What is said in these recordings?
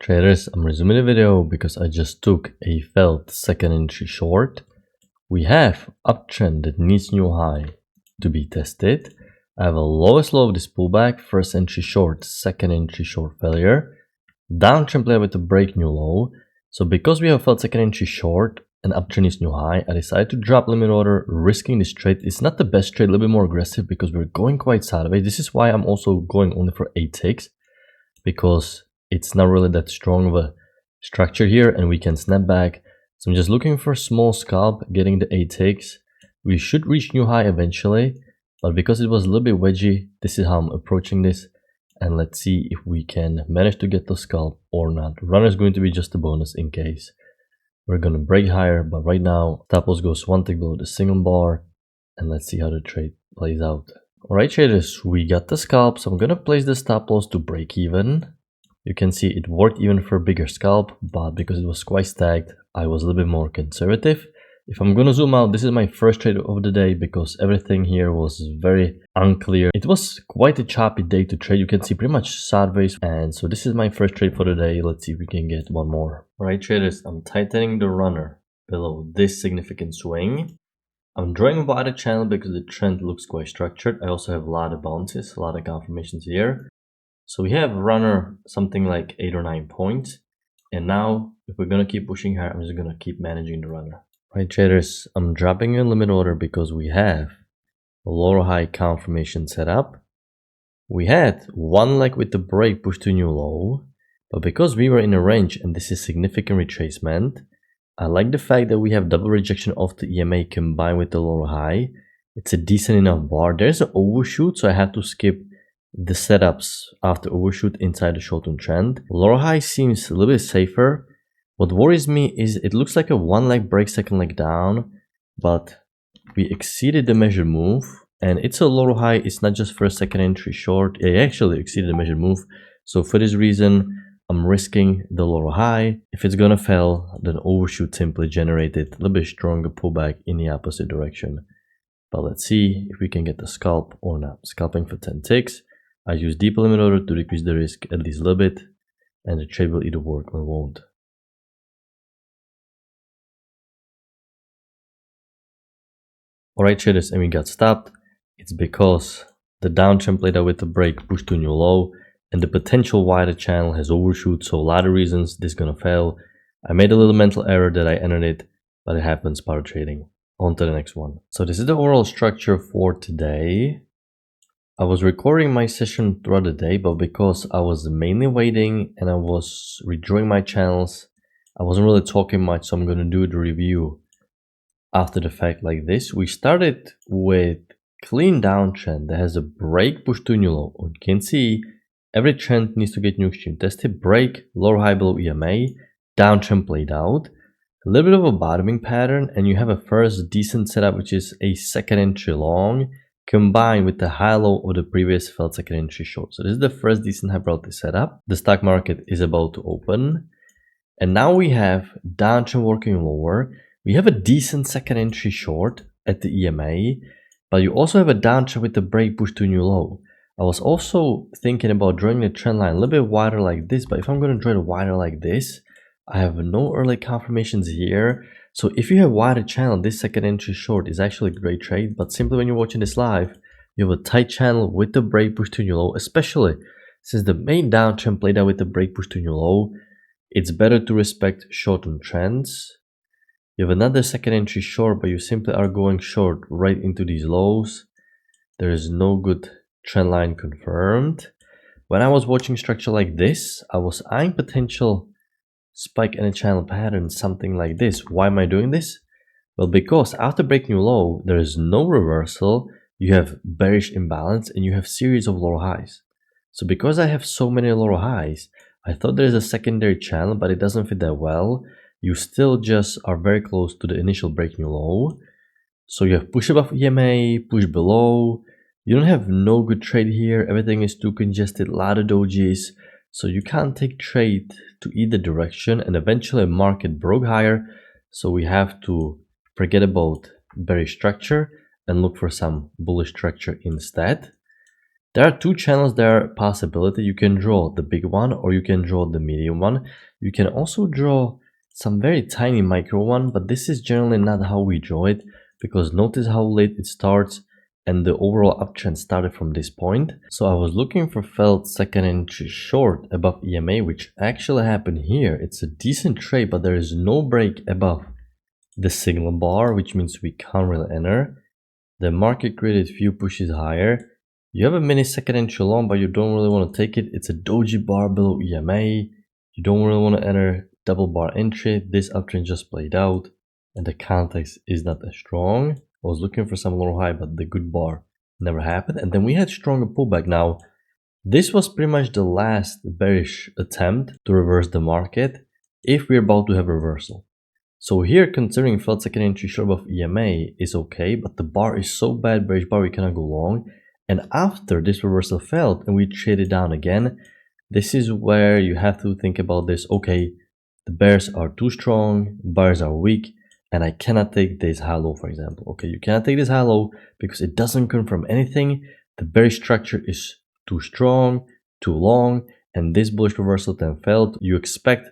Traders, I'm resuming the video because I just took a failed second entry short. We have uptrend that needs new high to be tested. I have a lowest low of this pullback, first entry short, second entry short failure. Downtrend play with a break new low. So because we have failed second entry short and uptrend is new high, I decided to drop limit order, risking this trade. It's not the best trade, a little bit more aggressive because we're going quite sideways. This is why I'm also going only for 8 ticks, because it's not really that strong of a structure here and we can snap back. So I'm just looking for a small scalp, getting the 8 ticks. We should reach new high eventually, but because it was a little bit wedgy, this is how I'm approaching this. And let's see if we can manage to get the scalp or not. Runner is going to be just a bonus in case we're going to break higher, but right now stop loss goes 1 tick below the single bar, and let's see how the trade plays out. Alright traders, we got the scalp, so I'm gonna place the stop loss to break even. You can see it worked even for a bigger scalp, but because it was quite stacked, I was a little bit more conservative. If I'm gonna zoom out, this is my first trade of the day because everything here was very unclear. It was quite a choppy day to trade. You can see pretty much sideways, and so this is my first trade for the day. Let's see if we can get one more. Alright traders, I'm tightening the runner below this significant swing. I'm drawing a wider channel because the trend looks quite structured. I also have a lot of bounces, a lot of confirmations here. So we have runner something like 8 or 9 points. And now if we're going to keep pushing higher, I'm just going to keep managing the runner. Right traders, I'm dropping a limit order because we have a lower high confirmation set up. We had one leg with the break push to new low, but because we were in a range and this is significant retracement, I like the fact that we have double rejection of the EMA combined with the lower high. It's a decent enough bar. There's an overshoot, so I had to skip the setups after overshoot inside the short-term trend. Lower high seems a little bit safer. What worries me is it looks like a one leg break, second leg down, but we exceeded the measured move, and it's a lower high. It's not just first, second entry short. It actually exceeded the measured move. So for this reason, I'm risking the lower high. If it's gonna fail, then overshoot simply generated a little bit stronger pullback in the opposite direction. But let's see if we can get the scalp or not. Scalping for 10 ticks. I use deep limit order to decrease the risk at least a little bit, and the trade will either work or won't. Alright traders, and we got stopped. It's because the downtrend played out with the break, pushed to a new low, and the potential wider channel has overshoot, so a lot of reasons this is gonna fail. I made a little mental error that I entered it, but it happens part of trading. On to the next one. So this is the overall structure for today. I was recording my session throughout the day, but because I was mainly waiting and I was redrawing my channels, I wasn't really talking much, so I'm gonna do the review after the fact like this. We started with clean downtrend that has a break, push to new low. You can see every trend needs to get new extreme tested, break, lower high below EMA, downtrend played out, a little bit of a bottoming pattern, and you have a first decent setup, which is a second entry long, combined with the high low of the previous failed second entry short. So this is the first decent hyperbolic setup. The stock market is about to open, and now we have downtrend working lower. We have a decent second entry short at the EMA, but you also have a downtrend with the break push to new low. I was also thinking about drawing the trend line a little bit wider like this, but if I'm going to draw it wider like this, I have no early confirmations here. So if you have wider channel, this second entry short is actually a great trade, but simply when you're watching this live, you have a tight channel with the break push to new low, especially since the main downtrend played out with the break push to new low. It's better to respect short-term trends. You have another second entry short, but you simply are going short right into these lows. There is no good trend line confirmed. When I was watching structure like this, I was eyeing potential spike in a channel pattern, something like this. Why am I doing this? Well, because after breaking low, there is no reversal. You have bearish imbalance and you have series of lower highs. So because I have so many lower highs, I thought there is a secondary channel, but it doesn't fit that well. You still just are very close to the initial breaking low. So you have push above EMA, push below. You don't have no good trade here. Everything is too congested, a lot of dojis. So you can't take trade to either direction, and eventually market broke higher. So we have to forget about bearish structure and look for some bullish structure instead. There are two channels there are possibility. You can draw the big one or you can draw the medium one. You can also draw some very tiny micro one, but this is generally not how we draw it, because notice how late it starts and the overall uptrend started from this point. So I was looking for felt second entry short above EMA, which actually happened here. It's a decent trade, but there is no break above the signal bar, which means we can't really enter. The market created few pushes higher. You have a mini second entry long, but you don't really want to take it. It's a doji bar below EMA. You don't really want to enter double bar entry. This uptrend just played out and the context is not as strong. I was looking for some lower high, but the good bar never happened. And then we had stronger pullback. Now, this was pretty much the last bearish attempt to reverse the market if we're about to have a reversal. So here, considering felt second entry short above EMA is okay, but the bar is so bad, bearish bar, we cannot go long. And after this reversal failed and we traded down again, this is where you have to think about this. Okay, the bears are too strong, buyers are weak, and I cannot take this high low, for example. Okay, you cannot take this high low because it doesn't confirm anything. The bearish structure is too strong, too long, and this bullish reversal then failed. You expect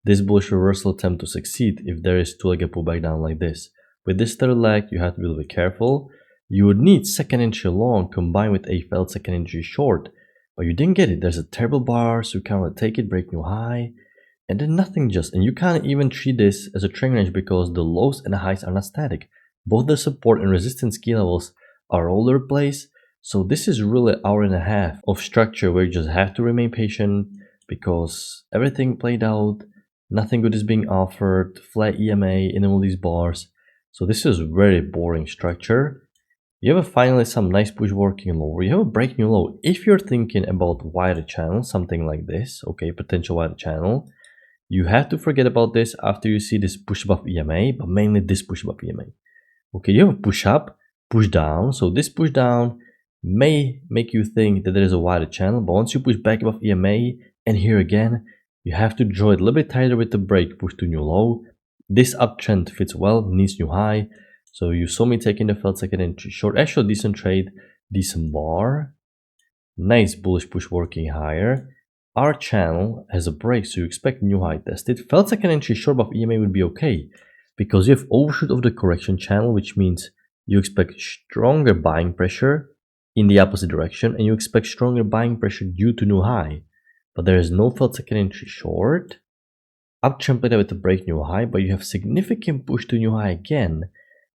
this bullish reversal attempt to succeed if there is two-legged pullback down like this. With this third leg, you have to be a little bit careful. You would need second entry long combined with a failed second entry short, but you didn't get it. There's a terrible bar, so you can't really take it, break new high, and then nothing just. And you can't even treat this as a trend range because the lows and the highs are not static. Both the support and resistance key levels are all over the place. So this is really an hour and a half of structure where you just have to remain patient because everything played out. Nothing good is being offered, flat EMA in all these bars. So this is very boring structure. You have finally some nice push working lower. You have a break new low. If you're thinking about wider channel, something like this, okay, potential wider channel, you have to forget about this after you see this push above EMA, but mainly this push above EMA. Okay, you have a push up, push down. So this push down may make you think that there is a wider channel, but once you push back above EMA and here again, you have to draw it a little bit tighter with the break, push to new low. This uptrend fits well, needs new high. So you saw me taking the felt second entry short. Actually, decent trade, decent bar. Nice bullish push working higher. Our channel has a break, so you expect new high tested. Felt second entry short above EMA would be okay because you have overshoot of the correction channel, which means you expect stronger buying pressure in the opposite direction and you expect stronger buying pressure due to new high. But there is no felt second entry short. Uptrend played out with a break new high, but you have significant push to new high again.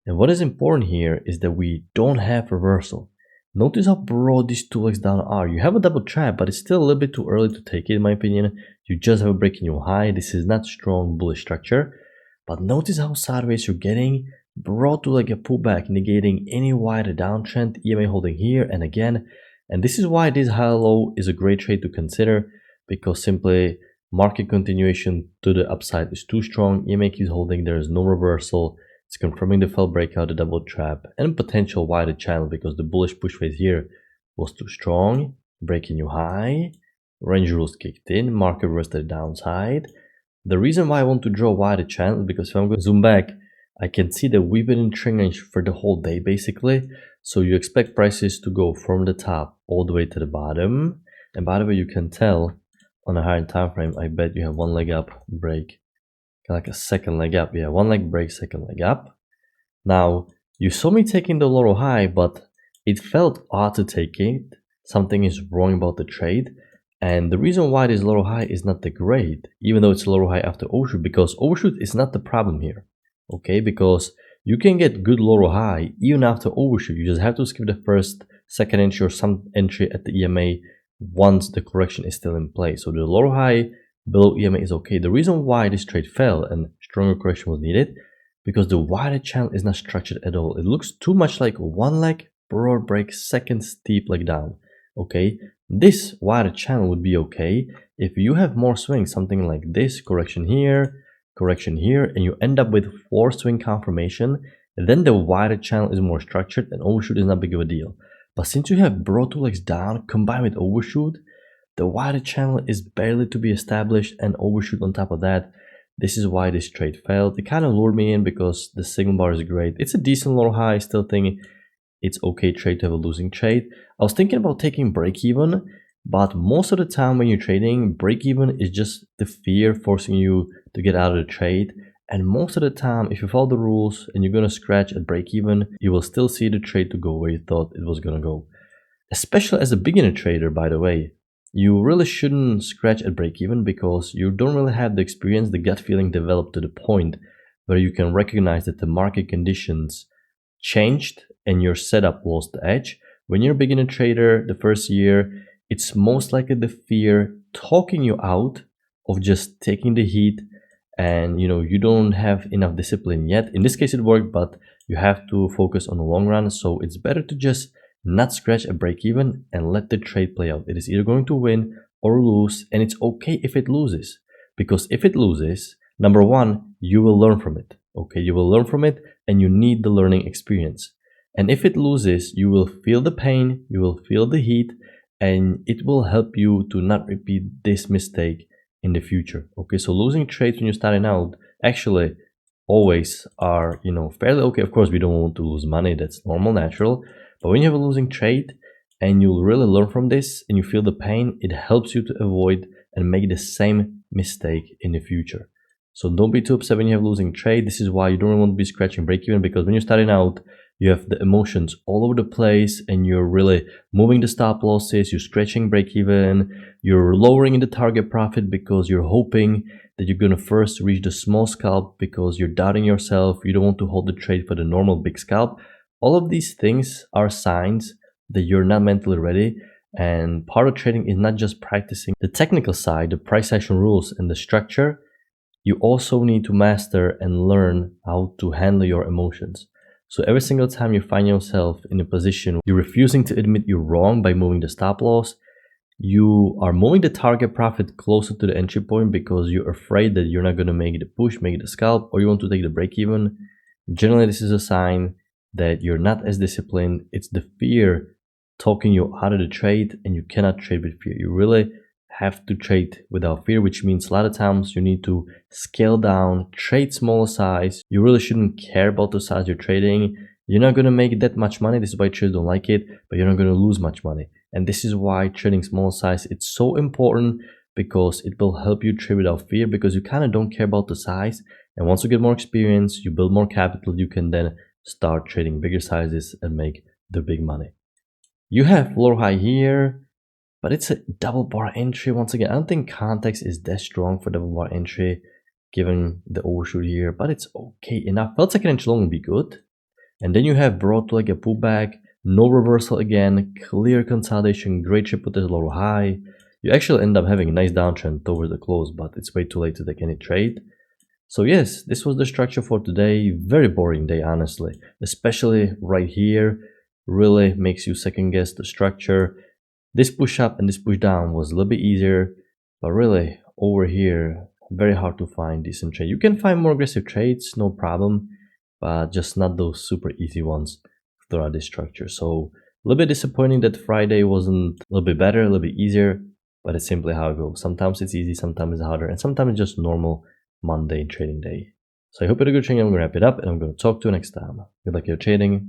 And what is important here is that we don't have reversal. Notice how broad these two legs down are. You have a double trap, but it's still a little bit too early to take it in my opinion. You just have a break new high. This is not strong bullish structure. But notice how sideways you're getting. Broad two-legged pullback, negating any wider downtrend. EMA holding here and again. And this is why this high low is a great trade to consider, because simply market continuation to the upside is too strong. EMA keeps holding, there is no reversal. It's confirming the fell breakout, the double trap, and potential wider channel because the bullish push phase here was too strong. Breaking new high, range rules kicked in, market reversed to the downside. The reason why I want to draw wider channel is because if I'm going to zoom back, I can see that we've been in trend range for the whole day basically. So you expect prices to go from the top all the way to the bottom. And by the way, you can tell on a higher time frame, I bet you have one leg up, break, like a second leg up. Yeah, one leg break, second leg up. Now, you saw me taking the lower high, but it felt odd to take it. Something is wrong about the trade. And the reason why this lower high is not that great, even though it's a lower high after overshoot, because overshoot is not the problem here. Okay, because you can get good lower high even after overshoot. You just have to skip the first, second entry or some entry at the EMA once the correction is still in place. So the lower high below EMA is okay. The reason why this trade fell and stronger correction was needed, because the wider channel is not structured at all. It looks too much like one leg, broad break, second steep leg down. Okay, this wider channel would be okay if you have more swings, something like this, correction here, and you end up with 4 swing confirmation, and then the wider channel is more structured and overshoot is not big of a deal. But since you have broad two legs down combined with overshoot, the wider channel is barely to be established and overshoot on top of that. This is why this trade failed. It kind of lured me in because the signal bar is great. It's a decent lower high, still thinking it's okay trade to have a losing trade. I was thinking about taking break even, but most of the time when you're trading, break even is just the fear forcing you to get out of the trade. And most of the time, if you follow the rules and you're gonna scratch at break even, you will still see the trade to go where you thought it was gonna go. Especially as a beginner trader, by the way, you really shouldn't scratch at break even because you don't really have the experience, the gut feeling developed to the point where you can recognize that the market conditions changed and your setup lost the edge. When you're a beginner trader the first year, it's most likely the fear talking you out of just taking the heat, and you don't have enough discipline yet. In this case it worked, but you have to focus on the long run, so it's better to just not scratch a break even and let the trade play out. It is either going to win or lose, and it's okay if it loses, because if it loses, number one, you will learn from it. Okay, you will learn from it, and you need the learning experience. And if it loses, you will feel the pain, you will feel the heat, and it will help you to not repeat this mistake in the future. Okay, so losing trades when you're starting out actually always are, fairly okay. Of course, we don't want to lose money, that's normal, natural. But when you have a losing trade and you'll really learn from this and you feel the pain, it helps you to avoid and make the same mistake in the future. So don't be too upset when you have a losing trade. This is why you don't really want to be scratching break even, because when you're starting out, you have the emotions all over the place and you're really moving the stop losses, you're scratching break even, you're lowering the target profit because you're hoping that you're going to first reach the small scalp because you're doubting yourself. You don't want to hold the trade for the normal big scalp. All of these things are signs that you're not mentally ready. And part of trading is not just practicing the technical side, the price action rules and the structure. You also need to master and learn how to handle your emotions. So every single time you find yourself in a position you're refusing to admit you're wrong by moving the stop loss, you are moving the target profit closer to the entry point because you're afraid that you're not going to make the push, make the scalp, or you want to take the break even. Generally, this is a sign that you're not as disciplined. It's the fear talking you out of the trade, and you cannot trade with fear. You really have to trade without fear, which means a lot of times you need to scale down, trade smaller size. You really shouldn't care about the size you're trading. You're not going to make that much money. This is why traders don't like it, but you're not going to lose much money. And this is why trading small size, it's so important, because it will help you trade without fear, because you kind of don't care about the size. And once you get more experience, you build more capital, you can then start trading bigger sizes and make the big money. You have lower high here, but it's a double bar entry. Once again, I don't think context is that strong for double bar entry given the overshoot here, but it's okay enough. Felt second inch long would be good. And then you have brought to like a pullback, no reversal again, clear consolidation, great triple test lower high. You actually end up having a nice downtrend towards the close, but it's way too late to take any trade. So yes, this was the structure for today. Very boring day, honestly, especially right here. Really makes you second guess the structure. This push up and this push down was a little bit easier, but really over here, very hard to find decent trade. You can find more aggressive trades, no problem, but just not those super easy ones throughout this structure. So a little bit disappointing that Friday wasn't a little bit better, a little bit easier, but it's simply how it goes. Sometimes it's easy, sometimes it's harder, and sometimes it's just normal Monday trading day. So I hope you had a good trading. I'm going to wrap it up and I'm going to talk to you next time. Good luck in your trading.